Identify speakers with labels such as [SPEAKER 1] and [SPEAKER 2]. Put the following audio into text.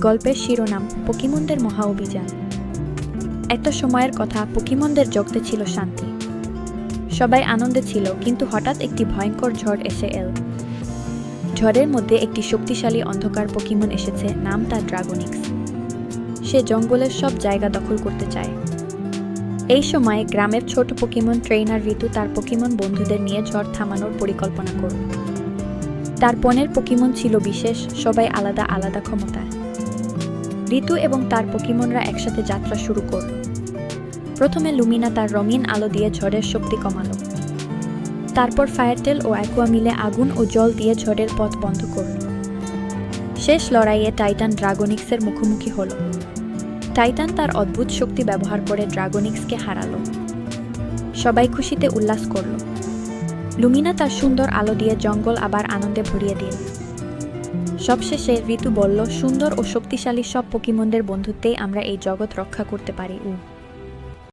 [SPEAKER 1] গল্পের শিরোনাম পোকিমনদের মহা অভিযান। একটা সময়ের কথা, পোকিমনদের জগতে ছিল শান্তি। সবাই আনন্দে ছিল, কিন্তু হঠাৎ একটি ভয়ঙ্কর ঝড় এসে এল। ঝড়ের মধ্যে একটি শক্তিশালী অন্ধকার পোকিমন এসেছে, নাম তার ড্রাগনিক্স। সে জঙ্গলের সব জায়গা দখল করতে চায়। এই সময় গ্রামের ছোট পোকিমন ট্রেনার ঋতু তার পোকিমন বন্ধুদের নিয়ে ঝড় থামানোর পরিকল্পনা করল। তার পনের পোকিমন ছিল বিশেষ, সবাই আলাদা আলাদা ক্ষমতায়। ঋতু এবং তার পোকিমনরা একসাথে যাত্রা শুরু করল। প্রথমে লুমিনা তার রঙিন আলো দিয়ে ঝড়ের শক্তি কমালো। তারপর ফায়ারটেল ও অ্যাকুয়া মিলে আগুন ও জল দিয়ে ঝড়ের পথ বন্ধ করল। শেষ লড়াইয়ে টাইটান ড্রাগনিক্সের মুখোমুখি হল। টাইটান তার অদ্ভুত শক্তি ব্যবহার করে ড্রাগনিক্সকে হারালো। সবাই খুশিতে উল্লাস করল। লুমিনা তার সুন্দর আলো দিয়ে জঙ্গল আবার আনন্দে ভরিয়ে দিল। সবশেষে ঋতু বলল, সুন্দর ও শক্তিশালী সব পোকিমনদের বন্ধুত্বেই আমরা এই জগৎ রক্ষা করতে পারি।